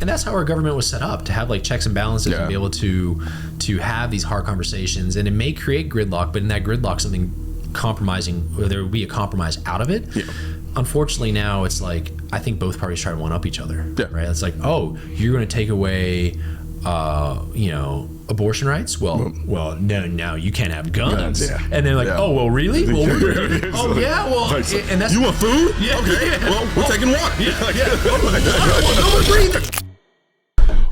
And that's how our government was set up, to have like checks and balances and be able to have these hard conversations. And it may create gridlock, but in that gridlock, something compromising, or there would be a compromise out of it. Unfortunately, now it's like, I think both parties try to one up each other, right? It's like, oh, you're going to take away, abortion rights? Well, no, you can't have guns. And they're like, oh, well, really? Well, oh, yeah, well, and that's... You want food? Yeah. Okay, well, we're taking one. No breathing.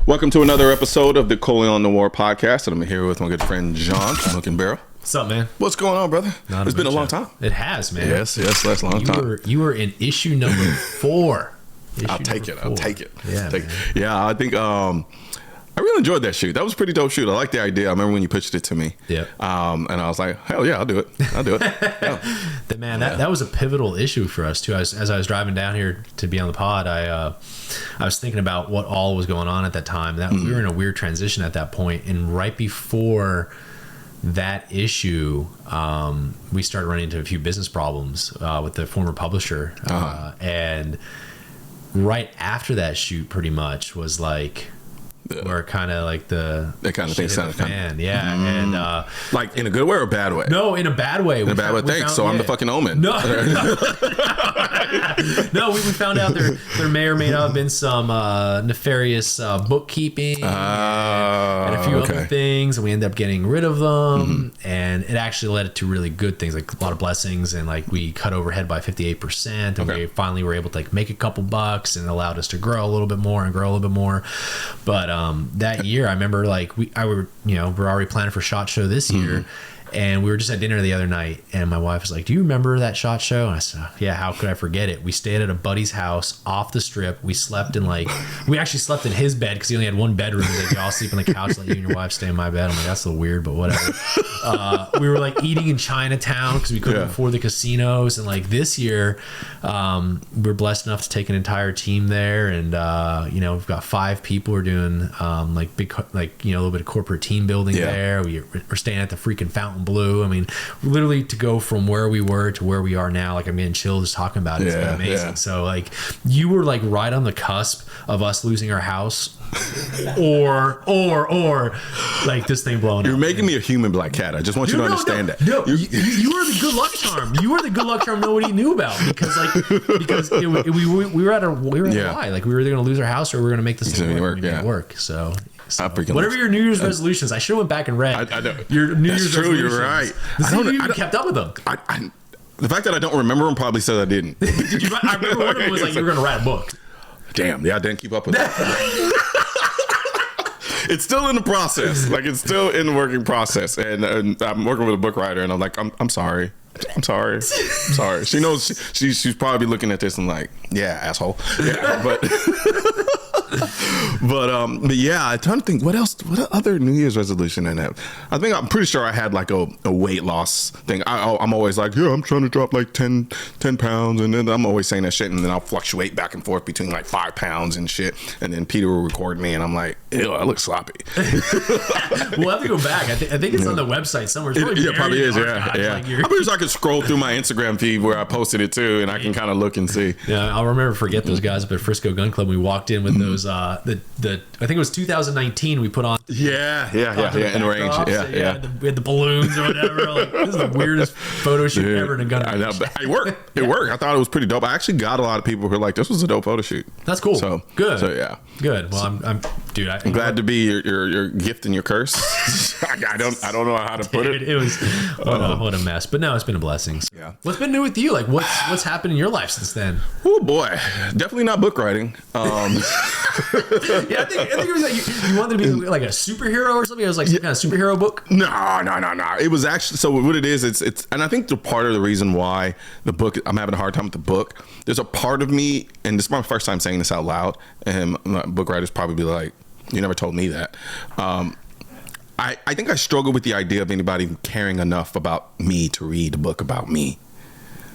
Welcome to another episode of the Colion Noir podcast, and I'm here with my good friend John from Hook and Barrel. What's up, man? What's going on, brother? It's been a long time. It has, man. Yes, that's a long time. You were in issue number 4. I'll take it. Yeah, yeah. I think I really enjoyed that shoot. That was a pretty dope shoot. I like the idea. I remember when you pitched it to me. Yeah. And I was like, hell yeah, I'll do it. Yeah. That was a pivotal issue for us too. As I was driving down here to be on the pod, I was thinking about what all was going on at that time. That we were in a weird transition at that point, and right before that issue, we started running into a few business problems with the former publisher, and right after that shoot, pretty much was like. Where kind of like that kind of thing sounded fan, and like in a good way or a bad way? No, in a bad way. In a bad way. Thanks. So I'm the fucking omen. No, no. We found out there may or may not have been some nefarious bookkeeping and a few other things, and we ended up getting rid of them. And it actually led to really good things, like a lot of blessings, and like we cut overhead by 58%, and we finally were able to like make a couple bucks, and it allowed us to grow a little bit more. But that year, I remember like we're already planning for SHOT Show this year, and we were just at dinner the other night, and my wife was like, "Do you remember that SHOT Show?" And I said, "Yeah, how could I forget it?" We stayed at a buddy's house off the strip. We slept in we actually slept in his bed because he only had one bedroom. He's like, "Y'all sleep on the couch, let you and your wife stay in my bed." I'm like, "That's a little weird, but whatever." We were like eating in Chinatown because we couldn't afford the casinos, and like this year, we're blessed enough to take an entire team there, and we've got 5 people. We're doing a little bit of corporate team building there. We're staying at the freaking Fountain Blue. I mean, literally to go from where we were to where we are now, like I'm getting chill just talking about it. It's been amazing. Yeah. So like you were like right on the cusp of us losing our house or like this thing blowing up. You're making me a human black cat. I just want you to understand that. No, you were the good luck charm. You were the good luck charm nobody knew about because we were at a lie. Like we were either going to lose our house or we were going to make this thing work. So whatever your New Year's resolutions, I should have went back and read. I know. Your New Year's true. resolutions. You're right. I kept up with them. The fact that I don't remember them probably says I didn't. I remember one of them was like you were going to write a book. Damn. Yeah, I didn't keep up with that. It's still in the process. Like it's still in the working process, and I'm working with a book writer, and I'm like, I'm sorry. I'm sorry. She knows she's probably looking at this and like, yeah, asshole. Yeah, but yeah, I'm trying to think what other New Year's resolution I have. I'm pretty sure I had like a weight loss thing. I'm always like, I'm trying to drop like 10 pounds, and then I'm always saying that shit, and then I'll fluctuate back and forth between like 5 pounds and shit, and then Peter will record me, and I'm like, ew, I look sloppy. We'll have to go back. I think it's on the website somewhere. It probably is. Yeah. Like I'm pretty sure I could scroll through my Instagram feed where I posted it too, and I can kind of look and see. Yeah, I'll forget those guys up at Frisco Gun Club. We walked in with those I think it was 2019. We put on in range. We had the balloons or whatever. Like, this is the weirdest photo shoot ever in a gun range. I know, but it worked. It worked. I thought it was pretty dope. I actually got a lot of people who were like, "This was a dope photo shoot." That's cool. So good. So yeah, good. Well, I'm glad to be your gift and your curse. I don't know how to put it. It was what a mess. But no, it's been a blessing. So. Yeah. What's been new with you? Like what's happened in your life since then? Oh boy, definitely not book writing. Yeah, I think it was like you wanted to be like a superhero or something. It was like some kind of superhero book. No. It was actually, so what it is, it's, and I think the part of the reason why the book, I'm having a hard time with the book. There's a part of me, and this is my first time saying this out loud, and book writers probably be like, "You never told me that." I think I struggle with the idea of anybody caring enough about me to read a book about me.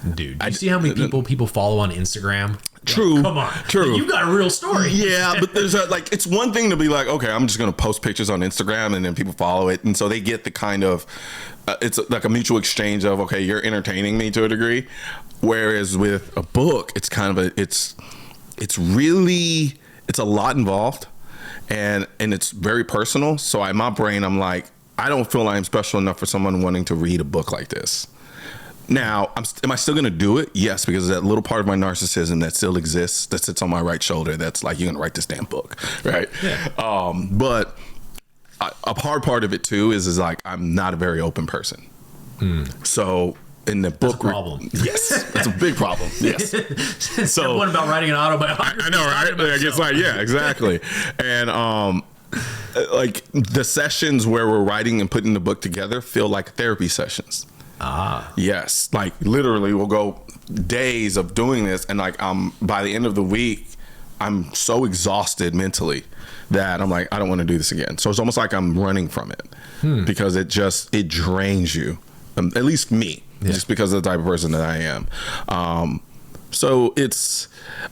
Dude, do you see how many people follow on Instagram? True. Like, come on. True. You've got a real story. Yeah, but there's it's one thing to be like, okay, I'm just going to post pictures on Instagram and then people follow it. And so they get the kind of, it's like a mutual exchange of, okay, you're entertaining me to a degree. Whereas with a book, it's kind of it's really it's a lot involved, and it's very personal. So in my brain, I'm like, I don't feel I'm special enough for someone wanting to read a book like this. Now, am I still going to do it? Yes, because that little part of my narcissism that still exists, that sits on my right shoulder, that's like, you're going to write this damn book, right? Yeah. But a hard part of it too is like, I'm not a very open person. So in the book, that's a problem. Yes, that's a big problem. Yes. So one about writing an autobiography. I know, right? Like, it's like, yeah, exactly. And like the sessions where we're writing and putting the book together feel like therapy sessions. Yes, like literally we'll go days of doing this, and like by the end of the week I'm so exhausted mentally that I'm like, I don't want to do this again. So it's almost like I'm running from it because it drains you, at least me, just because of the type of person that I am. So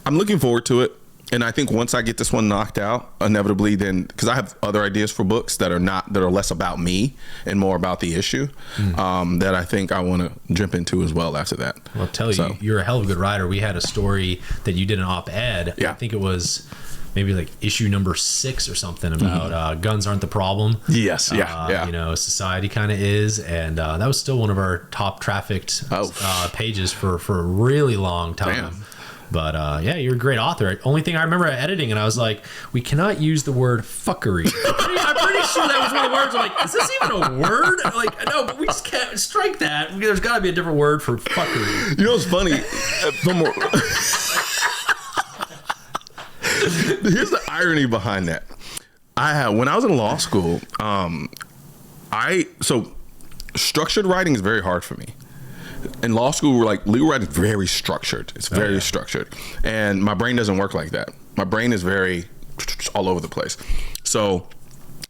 I'm looking forward to it. And I think once I get this one knocked out, inevitably then, because I have other ideas for books that are less about me and more about the issue, that I think I want to jump into as well after that. Well, I'll tell you, you're a hell of a good writer. We had a story that you did an op-ed. Yeah. I think it was maybe like issue number 6 or something about guns aren't the problem. Yes. Yeah. You know, society kind of is. And that was still one of our top trafficked pages for a really long time. Damn. But yeah, you're a great author. Only thing I remember editing, and I was like, we cannot use the word fuckery. I'm pretty sure that was one of the words. I'm like, is this even a word? Like, no, but we just can't strike that. There's got to be a different word for fuckery. You know what's funny? Here's the irony behind that. When I was in law school, so structured writing is very hard for me. In law school, legal writing is very structured. It's very structured. And my brain doesn't work like that. My brain is very all over the place. So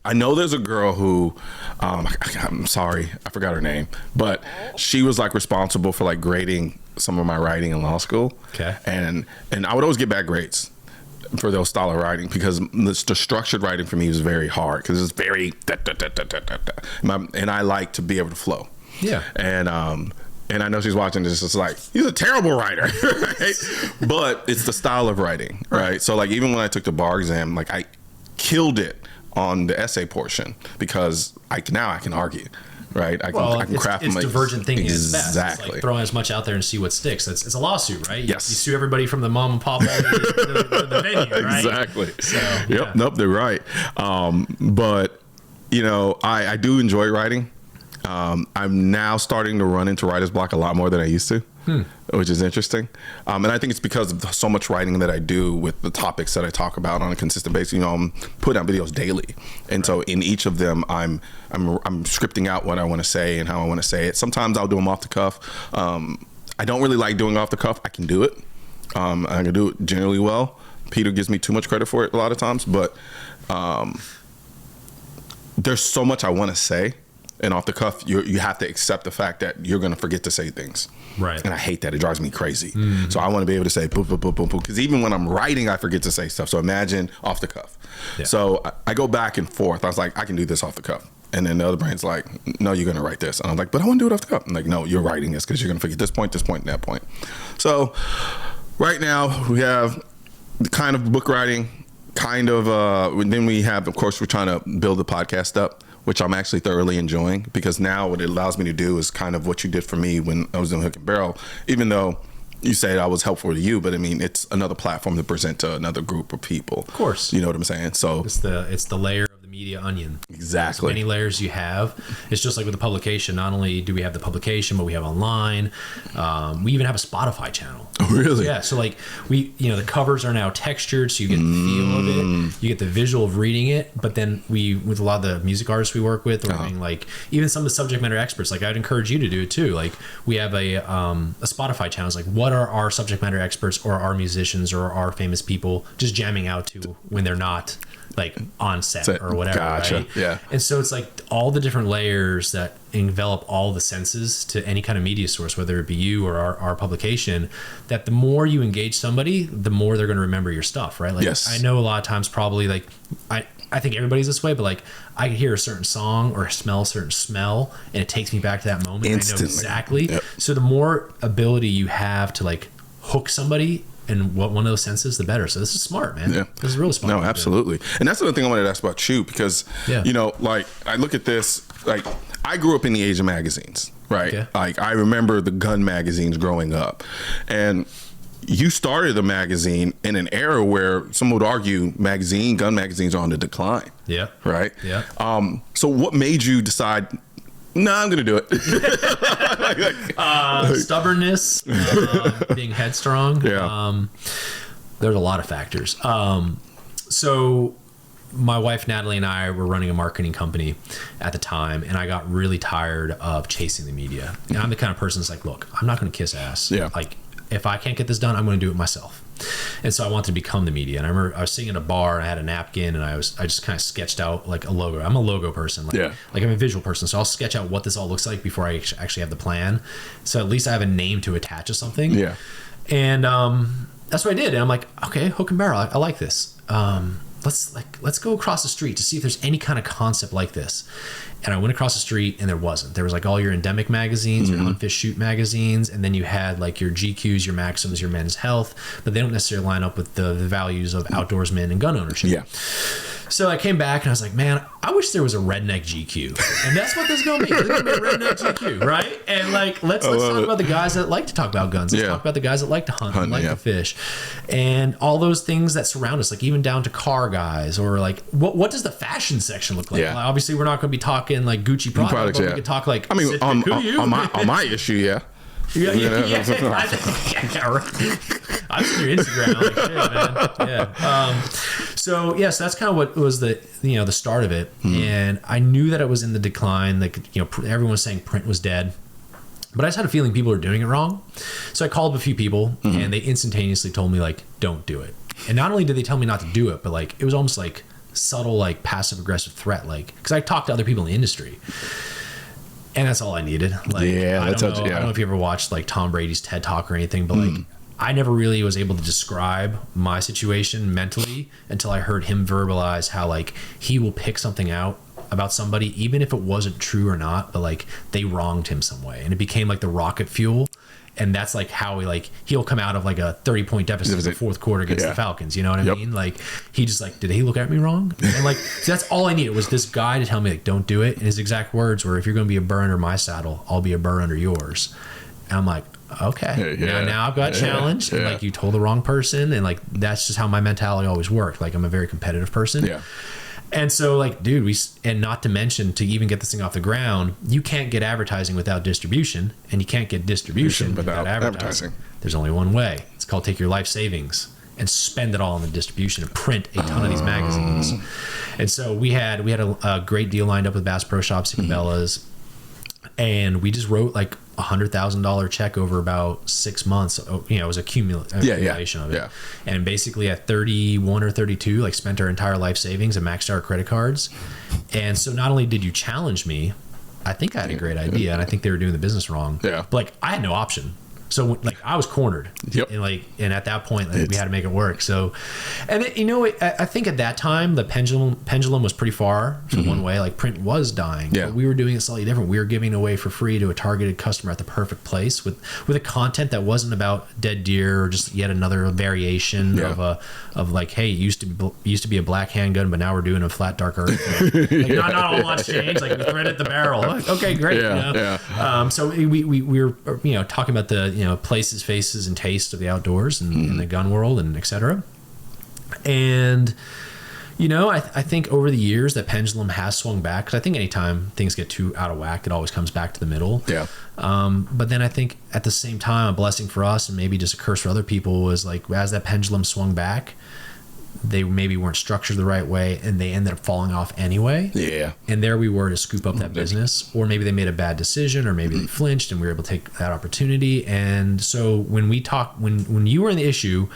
I know there's a girl who, I'm sorry, I forgot her name, but she was like responsible for like grading some of my writing in law school. Okay. And I would always get bad grades for those style of writing because the structured writing for me was very hard because it's very and I like to be able to flow. Yeah. And I know she's watching this. It's like, he's a terrible writer, right? But it's the style of writing, right? So like even when I took the bar exam, like I killed it on the essay portion because I can argue, right? I can craft it's my divergent thinking. Exactly. It's like throwing as much out there and see what sticks. It's a lawsuit, right? Yes. You sue everybody from the mom and pop to the venue, right? Exactly. So, yep. Nope. They're right. But you know, I do enjoy writing. I'm now starting to run into writer's block a lot more than I used to, which is interesting. And I think it's because of so much writing that I do with the topics that I talk about on a consistent basis. You know, I'm putting out videos daily. And so in each of them, I'm scripting out what I want to say and how I want to say it. Sometimes I'll do them off the cuff. I don't really like doing off the cuff. I can do it. I can do it generally well. Peter gives me too much credit for it a lot of times, but there's so much I want to say. And off the cuff, you have to accept the fact that you're going to forget to say things. Right. And I hate that. It drives me crazy. So I want to be able to say boom, boom, boom, boom, boom. Because even when I'm writing, I forget to say stuff. So imagine off the cuff. Yeah. So I go back and forth. I was like, I can do this off the cuff. And then the other brain's like, no, you're going to write this. And I'm like, but I want to do it off the cuff. I'm like, no, you're writing this because you're going to forget this point, and that point. So right now we have the kind of book writing, then we have, of course, we're trying to build the podcast up, which I'm actually thoroughly enjoying because now what it allows me to do is kind of what you did for me when I was doing Hook and Barrel, even though you say I was helpful to you, but I mean, it's another platform to present to another group of people. Of course. You know what I'm saying? So it's the layer of the media onion. Exactly. As many layers you have. It's just like with the publication. Not only do we have the publication, but we have online. We even have a Spotify channel. Oh, really? Yeah. So like the covers are now textured, so you get the feel of it. You get the visual of reading it. But then with a lot of the music artists we work with, or like even some of the subject matter experts, like I'd encourage you to do it too. Like we have a Spotify channel. It's like, what are our subject matter experts or our musicians or our famous people just jamming out to when they're not like on set or whatever. Gotcha. Right? Yeah. And so it's like all the different layers that envelop all the senses to any kind of media source, whether it be you or our publication, that the more you engage somebody, the more they're going to remember your stuff, right? Like yes. I know a lot of times probably like I think everybody's this way, but like I can hear a certain song or smell a certain smell and it takes me back to that moment. Instantly. I know exactly. Yep. So the more ability you have to like hook somebody in what one of those senses, the better. So this is smart, man. Yeah. This is really smart. No, absolutely. And that's another thing I wanted to ask about you, because, you know, like, I look at this, like, I grew up in the age of magazines, right? Okay. Like, I remember the gun magazines growing up. And you started the magazine in an era where some would argue gun magazines are on the decline. Yeah. Right? Yeah. So what made you decide, I'm going to do it? Stubbornness, being headstrong. Yeah. There's a lot of factors. So my wife, Natalie, and I were running a marketing company at the time, and I got really tired of chasing the media. And I'm the kind of person that's like, look, I'm not going to kiss ass. Yeah. Like, if I can't get this done, I'm going to do it myself. And so I wanted to become the media. And I remember I was sitting in a bar, and I had a napkin, and I just kind of sketched out like a logo. I'm a logo person. Like I'm a visual person. So I'll sketch out what this all looks like before I actually have the plan. So at least I have a name to attach to something. Yeah. And that's what I did. And I'm like, okay, hook and barrel. I like this. Let's go across the street to see if there's any kind of concept like this. And I went across the street, and there wasn't. There was like all your endemic magazines, your Hunt, Fish, Shoot magazines, and then you had like your GQs, your Maxims, your Men's Health, but they don't necessarily line up with the values of outdoorsmen and gun ownership. Yeah. So I came back and I was like, man, I wish there was a redneck GQ. And that's what this is going to be. It's going to be a redneck GQ, right? And like, let's talk about the guys that like to talk about guns. Let's talk about the guys that like to hunt and like to fish. And all those things that surround us, like even down to car guys, or like, what does the fashion section look like? Yeah. Like, obviously, we're not going to be talking like Gucci products, but we could talk like, I mean, on my issue, yeah. Yeah. I've seen your Instagram, like shit, man. Yeah. So yes, that's kind of what was the start of it, and I knew that it was in the decline. Like everyone was saying print was dead, but I just had a feeling people were doing it wrong. So I called a few people, and they instantaneously told me like, don't do it. And not only did they tell me not to do it, but like it was almost like subtle, like passive aggressive threat, like because I talked to other people in the industry. And that's all I needed. Like, I don't know if you ever watched like Tom Brady's TED Talk or anything, but like I never really was able to describe my situation mentally until I heard him verbalize how like he will pick something out about somebody, even if it wasn't true or not, but like they wronged him some way, and it became like the rocket fuel. And that's like how he'll come out of like a 30-point deficit in the fourth quarter against the Falcons. You know what I mean? Like he just like, did he look at me wrong? And like, so that's all I needed was this guy to tell me like, don't do it. And his exact words were, if you're going to be a burr under my saddle, I'll be a burr under yours. And I'm like, okay, now I've got challenged. And like, you told the wrong person. And like, that's just how my mentality always worked. Like I'm a very competitive person. Yeah. And so like, dude, and not to mention, to even get this thing off the ground, you can't get advertising without distribution, and you can't get distribution without advertising. There's only one way. It's called take your life savings and spend it all on the distribution and print a ton of these magazines. And so we had a great deal lined up with Bass Pro Shops and Cabela's, and we just wrote like $100,000 check over about 6 months. It was accumulation of it. Yeah. And basically at 31 or 32, like spent our entire life savings and maxed our credit cards. And so not only did you challenge me, I think I had a great idea, and I think they were doing the business wrong. Yeah. But like I had no option. So like I was cornered, and at that point we had to make it work. So, and I think at that time the pendulum was pretty far from one way. Like print was dying. Yeah. But we were doing it slightly different. We were giving away for free to a targeted customer at the perfect place with a content that wasn't about dead deer or just yet another variation of like, hey, it used to be a black handgun, but now we're doing a flat dark earth. Like, not a whole lot's changed. Like we threaded the barrel. Like, okay, great. So we were talking about the places, faces, and tastes of the outdoors and the gun world and et cetera. And, I think over the years that pendulum has swung back, because I think anytime things get too out of whack, it always comes back to the middle. Yeah. But then I think at the same time, a blessing for us and maybe just a curse for other people was like, as that pendulum swung back, they maybe weren't structured the right way and they ended up falling off anyway. Yeah. And there we were to scoop up that business, or maybe they made a bad decision, or maybe they flinched and we were able to take that opportunity. And so when we talked, when you were in the issue,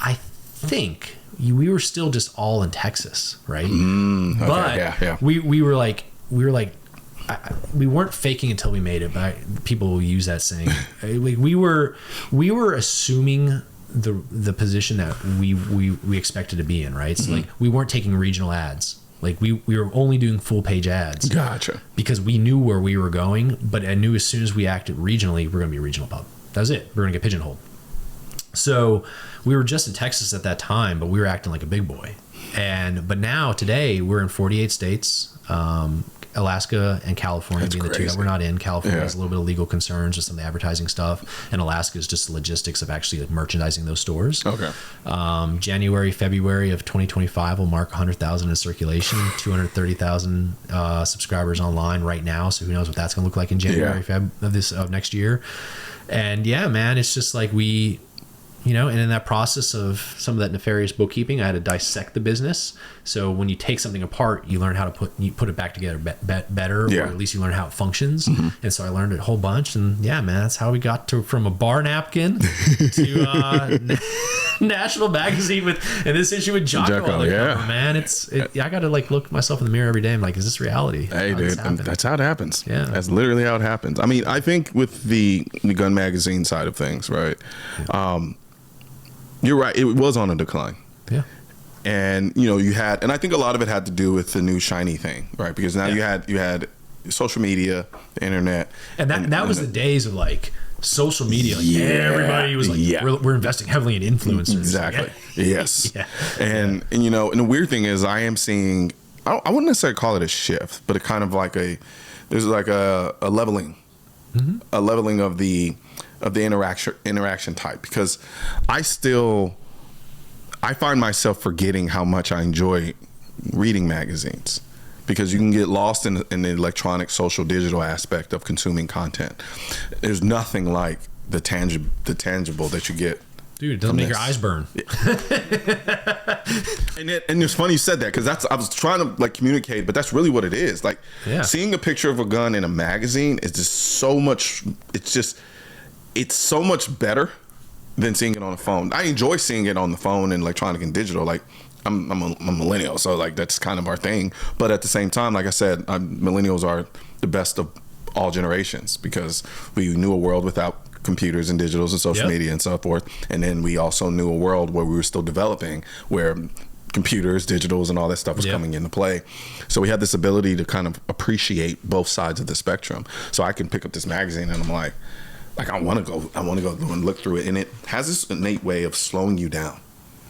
I think we were still just all in Texas, right? Okay, but we were like, we weren't faking until we made it, but people will use that saying. we were assuming the position that we expected to be in, right? So like we weren't taking regional ads. Like we were only doing full page ads. Gotcha. Because we knew where we were going, but I knew as soon as we acted regionally, we're going to be a regional pub. That was it. We're going to get pigeonholed. So we were just in Texas at that time, but we were acting like a big boy. But now today we're in 48 states, Alaska and California being the two that we're not in. California has a little bit of legal concerns with some of the advertising stuff, and Alaska is just the logistics of actually like merchandising those stores. Okay. January, February of 2025 will mark 100,000 in circulation, 230,000 subscribers online right now. So who knows what that's going to look like in January, Feb of next year. And yeah, man, it's just like and in that process of some of that nefarious bookkeeping, I had to dissect the business. So when you take something apart, you learn how to put it back together better, or at least you learn how it functions. And so I learned a whole bunch. And yeah, man, that's how we got from a bar napkin to national magazine and this issue with Jocko. Man, I got to like look myself in the mirror every day. I'm like, is this reality? Hey, dude, that's how it happens. Yeah, that's literally how it happens. I mean, I think with the gun magazine side of things, right? You're right. It was on a decline. Yeah. And, you had, and I think a lot of it had to do with the new shiny thing, right? Because now you had social media, the internet. And that was the days of like social media. Like everybody was like, we're investing heavily in influencers. Exactly. Yes. Yeah. And and the weird thing is I am seeing, I wouldn't necessarily call it a shift, but it kind of like there's like a leveling, a leveling of the interaction type, because I find myself forgetting how much I enjoy reading magazines, because you can get lost in the electronic, social, digital aspect of consuming content. There's nothing like the tangible that you get. Dude, it doesn't make your eyes burn. And it's funny you said that, because I was trying to like communicate, but that's really what it is. Like seeing a picture of a gun in a magazine is just so much. It's so much better than seeing it on the phone. I enjoy seeing it on the phone and electronic and digital. Like I'm a millennial, so like that's kind of our thing. But at the same time, like I said, millennials are the best of all generations, because we knew a world without computers and digitals and social media and so forth. And then we also knew a world where we were still developing, where computers, digitals, and all that stuff was coming into play. So we had this ability to kind of appreciate both sides of the spectrum. So I can pick up this magazine and I'm like I want to go and look through it, and it has this innate way of slowing you down.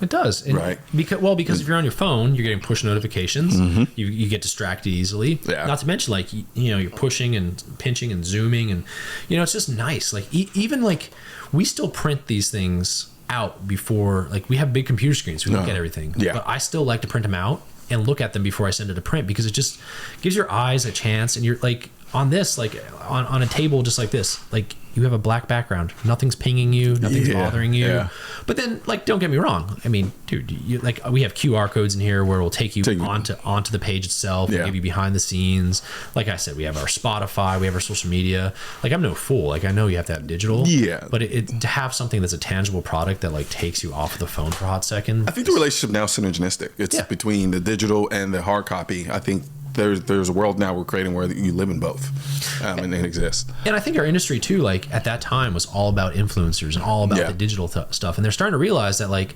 It does, right? Because if you're on your phone, you're getting push notifications. You get distracted easily. Not to mention, like you're pushing and pinching and zooming, and it's just nice. Like even like we still print these things out before, like we have big computer screens. We look at everything. But I still like to print them out and look at them before I send it to print, because it just gives your eyes a chance. And you're like on this, like on a table just like this, like you have a black background, nothing's pinging you, nothing's bothering you. But then, like, don't get me wrong, I mean, dude, like we have QR codes in here where it will take you onto the page itself, and give you behind the scenes. Like I said, we have our Spotify, we have our social media. Like, I'm no fool, like I know you have to have digital, but to have something that's a tangible product that like takes you off of the phone for a hot second. I think the relationship now is synergistic. It's between the digital and the hard copy. I think there's a world now we're creating where you live in both, and it exists. And I think our industry too, like at that time, was all about influencers and all about the digital stuff. And they're starting to realize that like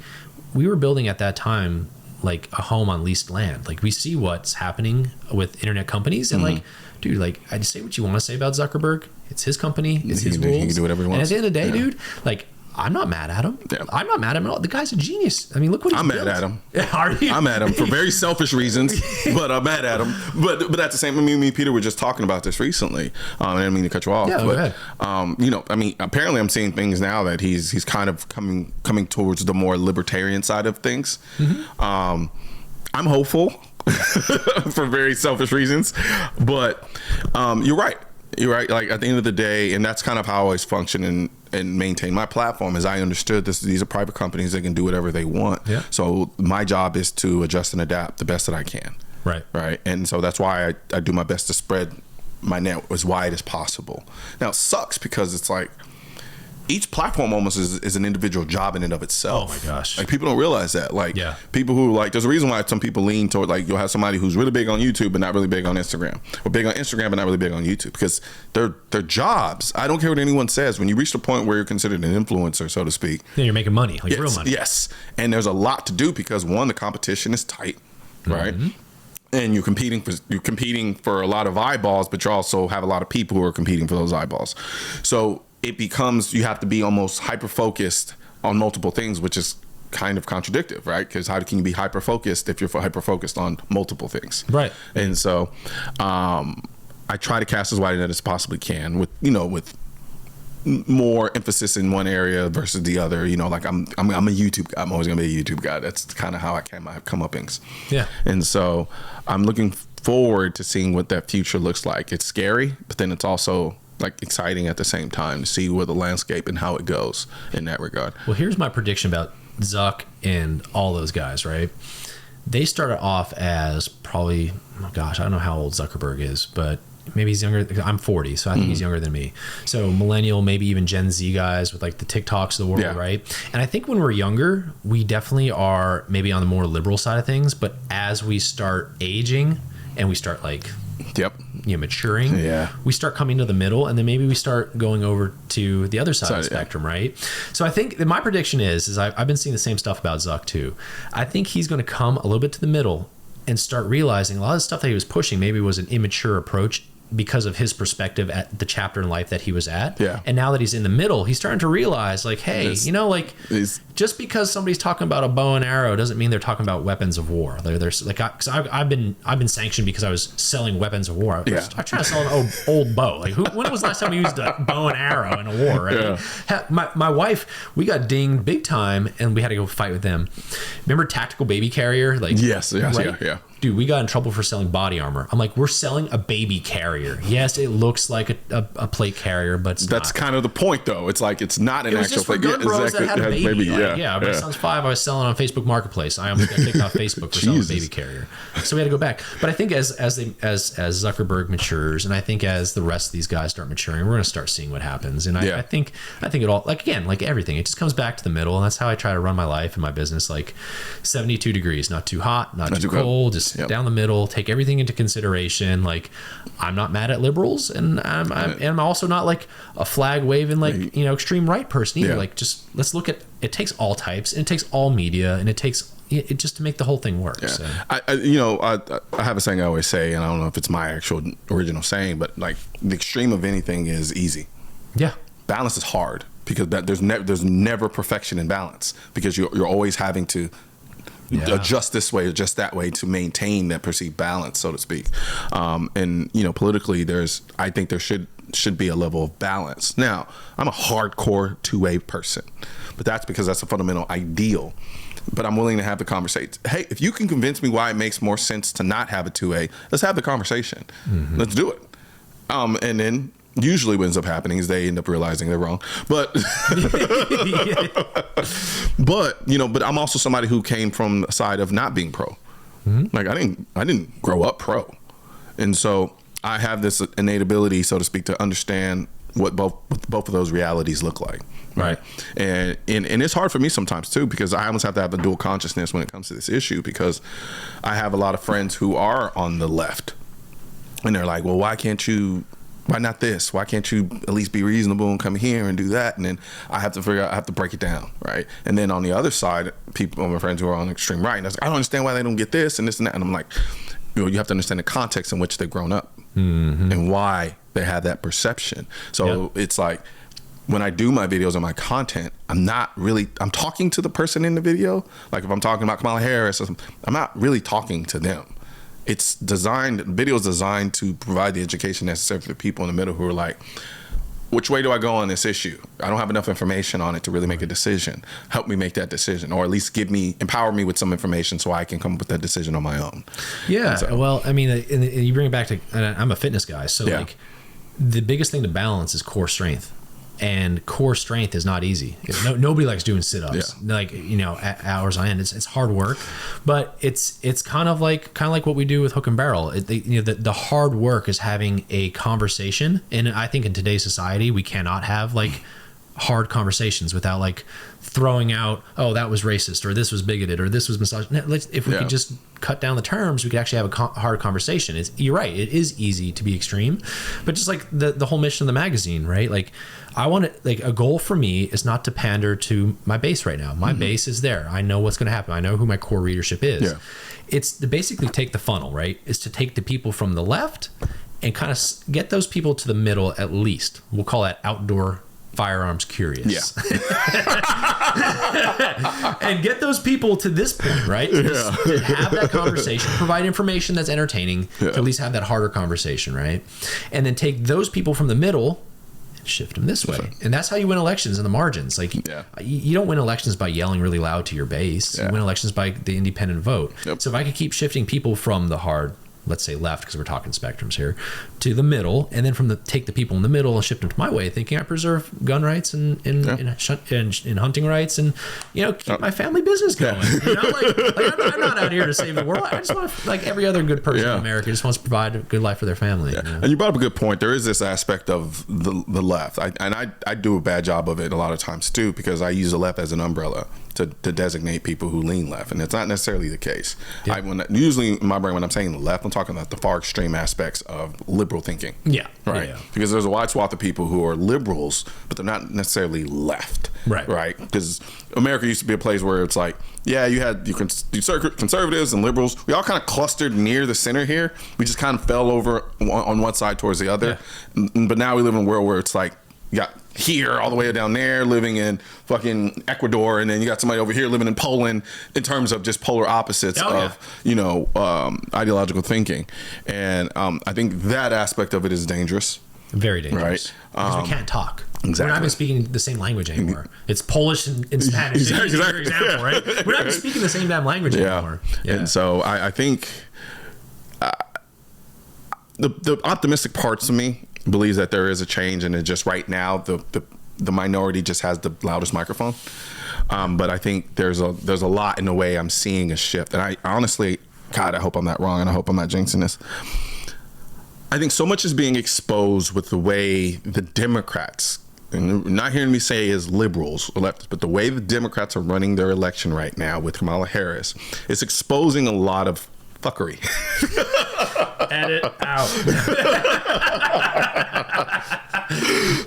we were building at that time like a home on leased land. Like we see what's happening with internet companies, and like, dude, like I just say what you want to say about Zuckerberg. It's his company. It's his rules. He can do whatever he wants. And at the end of the day, dude, like, I'm not mad at him. I'm not mad at him at all. The guy's a genius. I mean, look what he's built. Mad at him. Are you? I'm mad at him for very selfish reasons, but I'm mad at him. But at the same time, me and Peter were just talking about this recently. I didn't mean to cut you off. Yeah, but, go ahead. I mean, apparently I'm seeing things now that he's kind of coming towards the more libertarian side of things. I'm hopeful for very selfish reasons, but you're right. You're right. Like at the end of the day, and that's kind of how I always function and maintain my platform, is I understood these are private companies. They can do whatever they want. Yeah. So my job is to adjust and adapt the best that I can. Right. Right. And so that's why I do my best to spread my net as wide as possible. Now it sucks because it's like each platform almost is an individual job in and of itself. Oh my gosh. Like people don't realize that. Like people who like, there's a reason why some people lean toward, like you'll have somebody who's really big on YouTube but not really big on Instagram, or big on Instagram but not really big on YouTube, because they're jobs. I don't care what anyone says. When you reach the point where you're considered an influencer, so to speak, then you're making money, like real money. Yes. And there's a lot to do because one, the competition is tight, right? And you're competing for a lot of eyeballs, but you also have a lot of people who are competing for those eyeballs. So it becomes, you have to be almost hyper focused on multiple things, which is kind of contradictive, right? Because how can you be hyper focused if you're hyper focused on multiple things, right? And so I try to cast as wide a net as possibly can, with more emphasis in one area versus the other. Like I'm a YouTube guy. I'm always gonna be a YouTube guy. That's kind of how I came my comeuppings. Yeah. And so I'm looking forward to seeing what that future looks like. It's scary, but then it's also like exciting at the same time to see where the landscape and how it goes in that regard. Well, here's my prediction about Zuck and all those guys, right? They started off as probably, oh gosh, I don't know how old Zuckerberg is, but maybe he's younger. I'm 40, so I think he's younger than me. So millennial, maybe even Gen Z guys with like the TikToks of the world, right? And I think when we're younger, we definitely are maybe on the more liberal side of things. But as we start aging and we start like, maturing, we start coming to the middle, and then maybe we start going over to the other side of the spectrum, right? So I think that my prediction is I've been seeing the same stuff about Zuck too. I think he's going to come a little bit to the middle and start realizing a lot of the stuff that he was pushing maybe was an immature approach because of his perspective at the chapter in life that he was at. Yeah. And now that he's in the middle, he's starting to realize like, hey, just because somebody's talking about a bow and arrow doesn't mean they're talking about weapons of war. There's like, cause I've been sanctioned because I was selling weapons of war. I tried to sell an old bow. Like when was the last time we used a bow and arrow in a war? Right? Yeah. My wife, we got dinged big time and we had to go fight with them. Remember Tactical Baby Carrier? Like, yes. Right? Yeah. Dude, we got in trouble for selling body armor. I'm like, we're selling a baby carrier. Yes, it looks like a plate carrier, but that's kind of the point, though. It's like it's not an actual plate. Good bros that had a baby. My son's 5. I was selling on Facebook Marketplace. I almost got kicked off Facebook for selling a baby carrier. So we had to go back. But I think as Zuckerberg matures, and I think as the rest of these guys start maturing, we're going to start seeing what happens. And I think it all, like everything, it just comes back to the middle, and that's how I try to run my life and my business. Like 72 degrees, not too hot, not too cold, just down the middle, take everything into consideration. Like I'm not mad at liberals, and I'm also not like a flag waving like extreme right person either. Like just let's look at it. Takes all types, and it takes all media, and it takes it just to make the whole thing work. So. I have a saying I always say, and I don't know if it's my actual original saying, but like the extreme of anything is easy. Yeah, balance is hard because there's never perfection in balance, because you're always having to adjust this way or just that way to maintain that perceived balance, so to speak. And politically, I think there should be a level of balance. Now, I'm a hardcore 2A person, but that's because that's a fundamental ideal. But I'm willing to have the conversation. Hey, if you can convince me why it makes more sense to not have a 2A, let's have the conversation. Mm-hmm. Let's do it. And then usually what ends up happening is they end up realizing they're wrong. But but I'm also somebody who came from the side of not being pro. Mm-hmm. Like I didn't grow up pro. And so I have this innate ability, so to speak, to understand what both of those realities look like. Right. And it's hard for me sometimes too, because I almost have to have a dual consciousness when it comes to this issue, because I have a lot of friends who are on the left and they're like, well, why not this? Why can't you at least be reasonable and come here and do that? And then I have to figure out, I have to break it down, right? And then on the other side, my friends who are on the extreme right, and I don't understand why they don't get this and this and that. And I'm like, you have to understand the context in which they've grown up, mm-hmm. and why they have that perception. So it's like, when I do my videos and my content, I'm talking to the person in the video. Like if I'm talking about Kamala Harris, I'm not really talking to them. Video is designed to provide the education necessary for the people in the middle who are like, which way do I go on this issue? I don't have enough information on it to really make a decision. Help me make that decision, or at least empower me with some information so I can come up with that decision on my own. Yeah. So, well, I mean, and you bring it back to, I'm a fitness guy. So like the biggest thing to balance is core strength. And core strength is not easy. Nobody likes doing sit-ups, hours on end. It's hard work, but it's kind of like what we do with hook and barrel. The hard work is having a conversation, and I think in today's society we cannot have like hard conversations without like throwing out, oh, that was racist, or this was bigoted, or this was misogynist. If we could just cut down the terms, we could actually have a hard conversation. You're right, it is easy to be extreme, but just like the whole mission of the magazine, right? Like I want to, like, a goal for me is not to pander to my base right now. My base is there. I know what's going to happen. I know who my core readership is. Yeah. It's to basically take the funnel, right? Is to take the people from the left and kind of get those people to the middle at least. We'll call that outdoor firearms curious. Yeah. And get those people to this point, right? To have that conversation, provide information that's entertaining, to at least have that harder conversation, right? And then take those people from the middle and shift them this way. And that's how you win elections in the margins. Like, you don't win elections by yelling really loud to your base. You win elections by the independent vote. So if I could keep shifting people from the hard, let's say left, because we're talking spectrums here, to the middle, and then take the people in the middle and shift them to my way, thinking I preserve gun rights and hunting rights, and keep my family business going. I'm not out here to save the world. I just want to, like every other good person in America, just wants to provide a good life for their family. And you brought up a good point. There is this aspect of the left, I do a bad job of it a lot of times too, because I use the left as an umbrella to designate people who lean left, and it's not necessarily the case. Usually in my brain, when I'm saying the left, I'm talking about the far extreme aspects of liberal thinking. Because there's a wide swath of people who are liberals, but they're not necessarily left. Right. Because America used to be a place where it's like, you had conservatives and liberals. We all kind of clustered near the center here. We just kind of fell over on one side towards the other. But now we live in a world where it's like, you got here all the way down there living in fucking Ecuador, and then you got somebody over here living in Poland, in terms of just polar opposites of ideological thinking. And I think that aspect of it is dangerous. Very dangerous. Right? Because we can't talk. Exactly. We're not even speaking the same language anymore. It's Polish and Spanish. Exactly. For example, right? We're not even speaking the same damn language anymore. And so I think the optimistic parts of me believes that there is a change, and it just right now the minority just has the loudest microphone. But I think there's a lot in the way I'm seeing a shift. And I honestly, God, I hope I'm not wrong, and I hope I'm not jinxing this. I think so much is being exposed with the way the Democrats, and not hearing me say as liberals or leftists, but the way the Democrats are running their election right now with Kamala Harris is exposing a lot of fuckery. Edit out.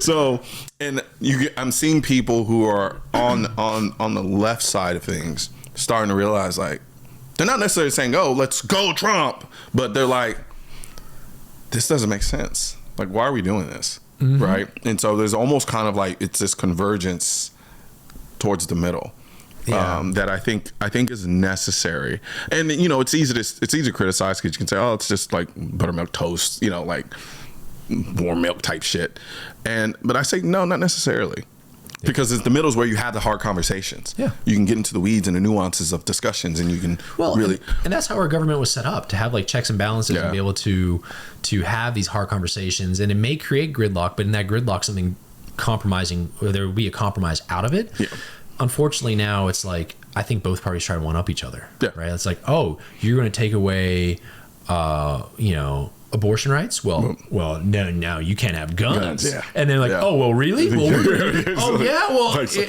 So, and I'm seeing people who are on the left side of things starting to realize, like, they're not necessarily saying, "Oh, let's go Trump," but they're like, "This doesn't make sense. Like, why are we doing this?" Mm-hmm. Right? And so there's almost kind of like it's this convergence towards the middle. That I think is necessary. And it's easy to criticize, because you can say, oh, it's just like buttermilk toast, like warm milk type shit. But I say no, not necessarily. Because it's the middle is where you have the hard conversations. You can get into the weeds and the nuances of discussions, and you can really. And that's how our government was set up, to have like checks and balances and be able to have these hard conversations. And it may create gridlock, but in that gridlock, something compromising, or there will be a compromise out of it. Unfortunately, now it's like, I think both parties try to one up each other. Right? It's like, oh, you're going to take away, abortion rights? Well, no, you can't have guns. And they're like, oh, well, really? Well,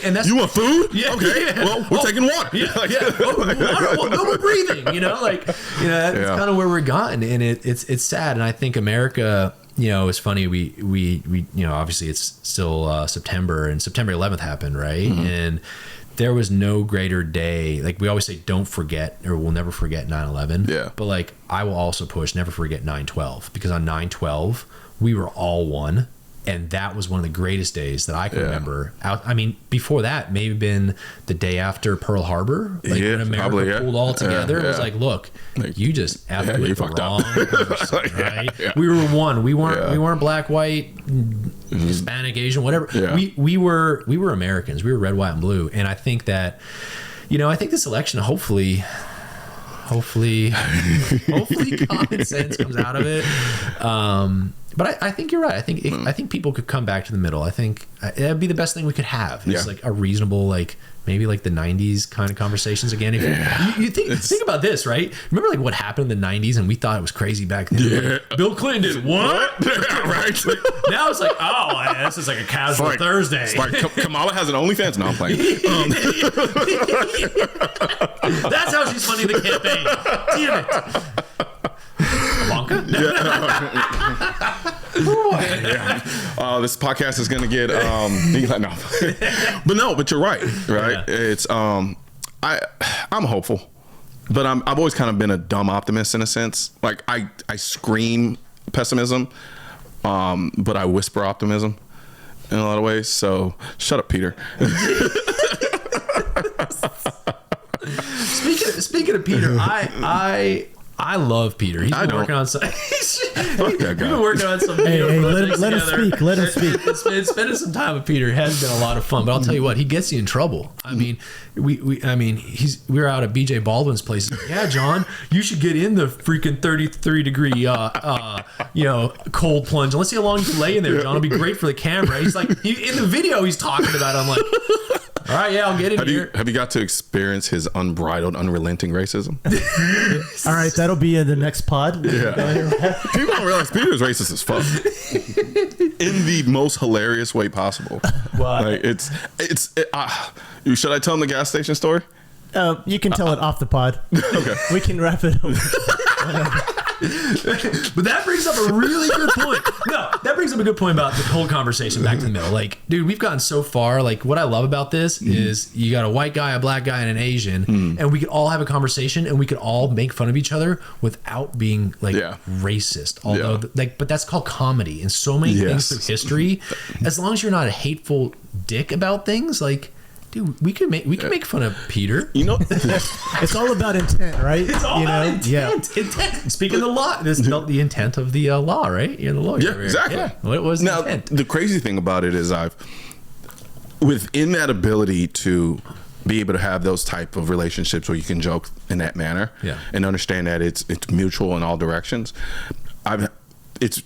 and that's, you want food? Okay. Well, we're taking water. Water. Well, no, we're breathing. That's kind of where we're gotten, and it's sad. And I think America, it's funny. We obviously it's still September, and September 11th happened, right? Mm-hmm. And there was no greater day. Like we always say, don't forget, or we'll never forget 9/11. But like, I will also push, never forget 9/12, because on 9/12 we were all one. And that was one of the greatest days that I can remember. Before that, maybe been the day after Pearl Harbor, like when America pulled all together. It was like, look, you just absolutely the wrong person, right? We were one. We weren't black, white, Hispanic, Asian, whatever. We were Americans. We were red, white, and blue. And I think that, I think this election, hopefully common sense comes out of it. But I think you're right. I think people could come back to the middle. I think that'd be the best thing we could have. It's like a reasonable, like maybe like the 90s kind of conversations again. If you think about this, right? Remember like what happened in the 90s, and we thought it was crazy back then. Like, Bill Clinton did what? Right. Now it's like, oh, this is like a casual Thursday. It's like Kamala has an OnlyFans. No, I'm playing. That's how she's funding the campaign. Damn it. Ivanka? This podcast is gonna get but you're right. It's I'm hopeful, but I've always kind of been a dumb optimist in a sense. Like I scream pessimism, but I whisper optimism. in a lot of ways. So shut up, Peter. Speaking of Peter, I love Peter. He's been working on some. He's been working on some. Let him speak. Let him speak. Spending some time with Peter has been a lot of fun. But I'll tell you what, he gets you in trouble. I mean, we were out at BJ Baldwin's place. Yeah, John, you should get in the freaking 33-degree cold plunge. Let's see how long you can lay in there, John. It'll be great for the camera. He's like, in the video he's talking about it, I'm like, all right, yeah, I'll get in here. Have you got to experience his unbridled, unrelenting racism? All right, that'll be in the next pod. Yeah. People don't realize Peter's racist as fuck. In the most hilarious way possible. What? Like, should I tell him the gas station story? You can tell it off the pod. Okay. We can wrap it up. But that brings up a really good point. No, that brings up a good point about the whole conversation back to the middle. Like, dude, we've gotten so far. Like, what I love about this is you got a white guy, a black guy, and an Asian, and we could all have a conversation, and we could all make fun of each other without being like racist. Although, but that's called comedy, and so many things through history. As long as you're not a hateful dick about things, like. Dude, we can make fun of Peter. You know, it's all about intent, right? It's all about intent. Intent. Speaking of the law, this is the intent of the law, right? You're the lawyer. Yeah, exactly. Yeah. What was the intent? The crazy thing about it is within that ability to be able to have those type of relationships where you can joke in that manner and understand that it's mutual in all directions.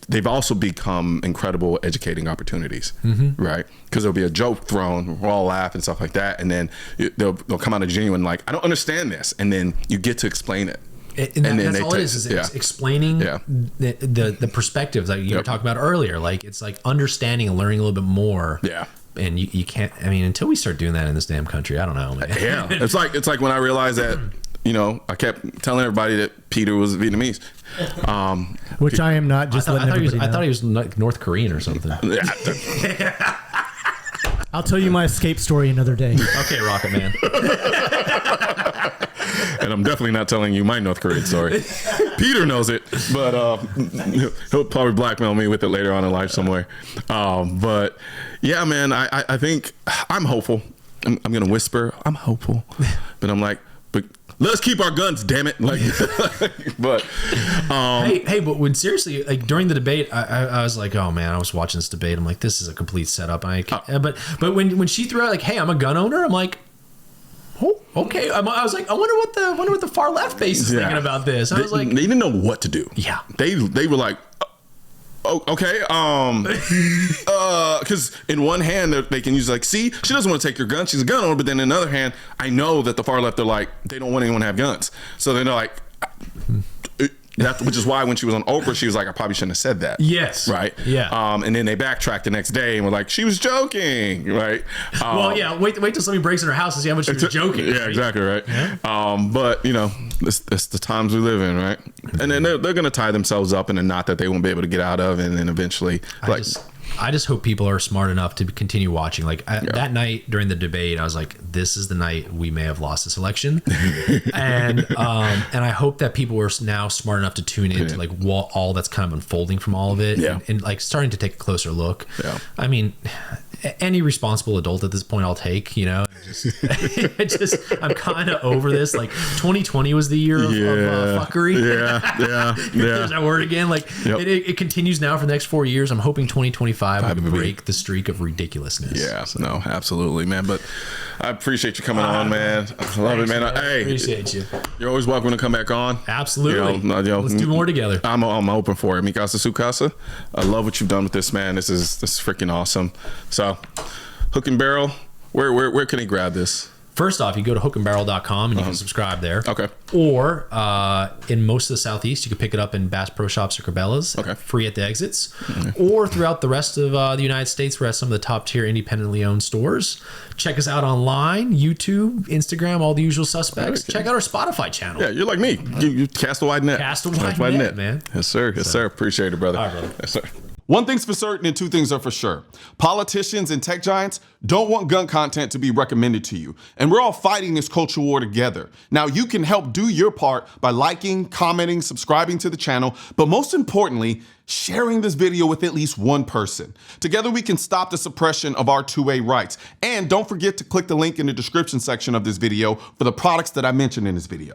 They've also become incredible educating opportunities, right? Because there'll be a joke thrown, we'll all laugh and stuff like that, and then they'll come out of genuine like, I don't understand this, and then you get to explain it. And that's all it is explaining the perspectives that you were talking about earlier. Like, it's like understanding and learning a little bit more. Yeah. And you can't, I mean, until we start doing that in this damn country, I don't know, man. Yeah. It's like when I realized that, I kept telling everybody that Peter was Vietnamese. Which I am not. Just I thought he was like North Korean or something. I'll tell you my escape story another day. Okay, Rocket Man. And I'm definitely not telling you my North Korean story. Peter knows it, but he'll probably blackmail me with it later on in life somewhere. But yeah, man, I think I'm hopeful. I'm gonna whisper, I'm hopeful, but I'm like, let's keep our guns, damn it! Like, but but when seriously, like during the debate, I was like, oh man, I was watching this debate. I'm like, this is a complete setup. But when she threw out like, hey, I'm a gun owner, I'm like, oh, okay. I was like, I wonder what the far left base is thinking about this. I was like, they didn't know what to do. Yeah, they were like. Oh, okay. Because in one hand they can use like, see, she doesn't want to take your gun. She's a gun owner. But then in another hand, I know that the far left are like, they don't want anyone to have guns. So they're like, which is why when she was on Oprah, she was like, I probably shouldn't have said that. Yes. Right. Yeah. And then they backtracked the next day and were like, she was joking. Right. Well, yeah. Wait till somebody breaks in her house and see how much she was joking. Yeah, exactly. Right. Yeah. But it's the times we live in. Right. And then they're going to tie themselves up in a knot that they won't be able to get out of. And then eventually, I just hope people are smart enough to continue watching. Like that night during the debate, I was like, this is the night we may have lost this election. and I hope that people are now smart enough to tune into like all that's kind of unfolding from all of it and like starting to take a closer look. Yeah. I mean, any responsible adult at this point I'll take, I'm kind of over this. Like 2020 was the year of fuckery. Yeah. There's that word again. Like it continues now for the next 4 years. I'm hoping 2025 will break the streak of ridiculousness. Yeah, no, absolutely, man. But I appreciate you coming on, man. I love it, man. Hey, appreciate you. You're always welcome to come back on. Absolutely. Let's do more together. I'm open for it. Mikasa Sukasa. I love what you've done with this, man. This is freaking awesome. So, Hook and Barrel. Where can he grab this? First off, you go to hookandbarrel.com and you can subscribe there. Okay. Or in most of the Southeast, you can pick it up in Bass Pro Shops or Cabela's, free at the exits. Or throughout the rest of the United States, we're at some of the top tier independently owned stores. Check us out online, YouTube, Instagram, all the usual suspects. Check out our Spotify channel. Yeah, you're like me. You cast a wide net. Cast a wide net, man. Yes, sir. Yes, sir. Appreciate it, brother. All right, brother. Yes, sir. One thing's for certain and two things are for sure. Politicians and tech giants don't want gun content to be recommended to you. And we're all fighting this culture war together. Now, you can help do your part by liking, commenting, subscribing to the channel, but most importantly, sharing this video with at least one person. Together, we can stop the suppression of our 2A rights. And don't forget to click the link in the description section of this video for the products that I mentioned in this video.